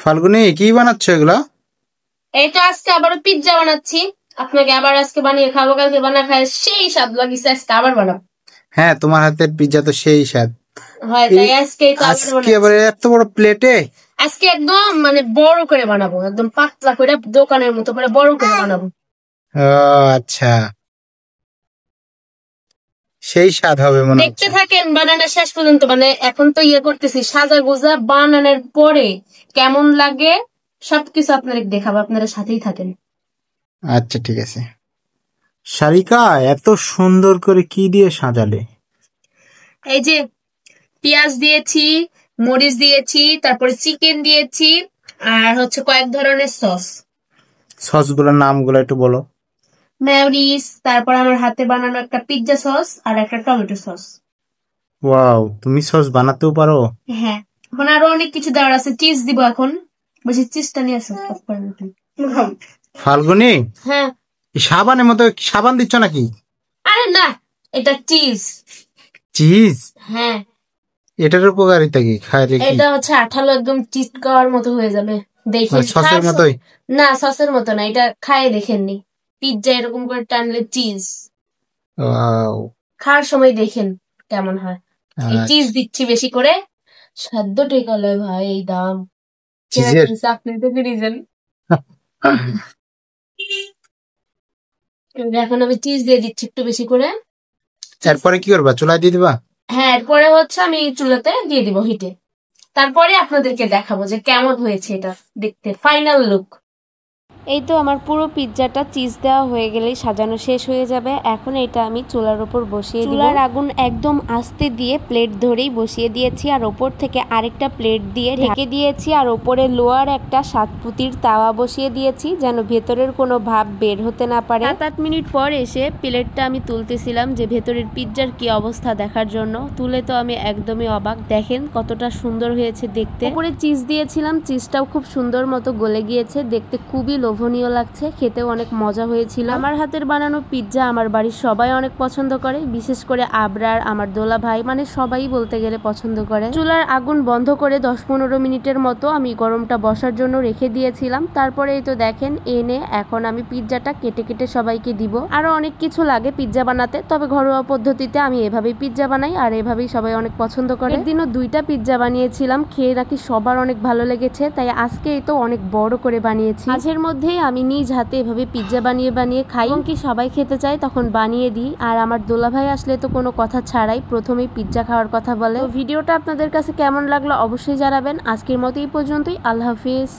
ফাল্গুনি, কি বানাচ্ছ এগুলা? এই তো আজকে আবারও পিৎজা বানাচ্ছি। আপনাকে আবার আজকে বানিয়ে খাবো, কালকে বানা খায় সেই স্বাদ লাগিছে, আজকে আবার বানাবো। হ্যাঁ, তোমার হাতের পিৎজা তো সেই স্বাদ। হয় তাই আজকেই তো আবার আজকে আবার বানাচ্ছি। এত বড় প্লেটে? আজকে একদম মানে বড় করে বানাবো, একদম পাতলা করে দোকানের মতো করে বড় করে বানাবো। ও আচ্ছা, সেই স্বাদ হবে মনে দেখতে হচ্ছে। থাকেন বানানো শেষ পর্যন্ত। মানে এখন তো করতেছি সাজা গোজা, বানানোর পরে কেমন লাগে সবকিছু আপনাদের দেখাবো, আপনারা সাথেই থাকেন। আচ্ছা ঠিক আছে। সারিকা, এত সুন্দর করে কি দিয়ে সাজালে? এই যে পেঁয়াজ দিয়েছি, মরিচ দিয়েছি, তারপরে চিকেন দিয়েছি, আর হচ্ছে কয়েক ধরনের সস। সসগুলোর নামগুলো একটু বলো। মেয়োনিজ, তারপর আমার হাতে বানানো একটা পিৎজা সস আর একটা টমেটো সস। ওয়াও, তুমি সস বানাতেও পারো? হ্যাঁ, এখন আরো অনেক কিছু দেওয়ার আছে। চিজ দিব এখন, বেশি চিজটা নিয়ে আসো। ফাল্গুনি, হ্যাঁ। এই সাবানের মতো সাবান দিচ্ছ নাকি? আরে না, এটা চিজ। চিজ? হ্যাঁ, এটার উপকারিতা কি? খাইলে কি এটা হচ্ছে আঠালো, একদম চিটকাওয়ার মতো হয়ে যাবে। দেখে মানে সসের মতোই? না, সসের মতো না, এটা খায়ে দেখেননি। পিৎজা এরকম করে টানলে চিজ, ওয়াও। খাওয়ার সময় দেখেন কেমন হয়। এই চিজ আচ্ছা, দিচ্ছি বেশি করে, সাধ্য টেকালে ভাই এই দাম। চিজের? আপনি তো কিনেছেন। এখন আমি চিজ দিয়ে দিচ্ছি একটু বেশি করে। এরপরে কি করবা? চুলায় দিয়ে দিবা? হ্যাঁ, এরপরে হচ্ছে আমি চুলাতে দিয়ে দিব হিটে। তারপরে আপনাদেরকে দেখাবো যে কেমন হয়েছে এটা দেখতে, ফাইনাল লুক। এই তো আমার পুরো পিৎজাটা চিজ দেওয়া হয়ে গেলেই সাজানো শেষ হয়ে যাবে। এখন এটা আমি চুলার ওপর বসিয়ে দিব। চুলার আগুন একদম আস্তে দিয়ে প্লেট ধরেই বসিয়ে দিয়েছি, আর ওপর থেকে আরেকটা প্লেট দিয়ে ঢেকে দিয়েছি, আর ওপরে লোয়ার একটা 7 পুতির তাওয়া বসিয়ে দিয়েছি যেন ভেতরের কোনো ভাব বের হতে না পারে। 7-8 মিনিট পর এসে প্লেটটা আমি তুলতেছিলাম যে ভেতরের পিৎজার কি অবস্থা দেখার জন্য। তুলে তো আমি একদমই অবাক, দেখেন কতটা সুন্দর হয়েছে দেখতে। উপরে চিজ দিয়েছিলাম, চিজটাও খুব সুন্দর মতো গলে গিয়েছে, দেখতে খুবই লোভনীয় লাগছে, খেতেও অনেক মজা হয়েছিল। আমার হাতের বানানো পিৎজা আমার বাড়ির সবাই অনেক পছন্দ করে, বিশেষ করে আবরার, আমার দোলা ভাই, মানে সবাই বলতে গেলে পছন্দ করে। চুলার আগুন বন্ধ করে 10-15 মিনিটের মতো আমি গরমটা বসার জন্য রেখে দিয়েছিলাম। তারপরে এই তো দেখেন এনে এখন আমি পিৎজাটা কেটে কেটে সবাইকে দিব। আরো অনেক কিছু লাগে পিৎজা বানাতে, তবে ঘরোয়া পদ্ধতিতে আমি এভাবেই পিৎজা বানাই, আর এভাবেই সবাই অনেক পছন্দ করে। একদিনও 2টা পিৎজা বানিয়েছিলাম, খেয়ে নাকি সবার অনেক ভালো লেগেছে, তাই আজকে এই তো অনেক বড় করে বানিয়েছি। মাঝের মধ্যেই আমি নিজ হাতে এভাবে পিৎজা বানিয়ে বানিয়ে খাই, এবং কি সবাই খেতে চায় তখন বানিয়ে দিই। আর আমার দোলা ভাই আসলে তো কোনো কথা ছাড়াই প্রথমেই পিৎজা খাওয়ার কথা বলে। ভিডিওটা আপনাদের কাছে কেমন লাগলো অবশ্যই জানাবেন। আজকের মতো এই পর্যন্তই, আল্লাহ হাফিজ।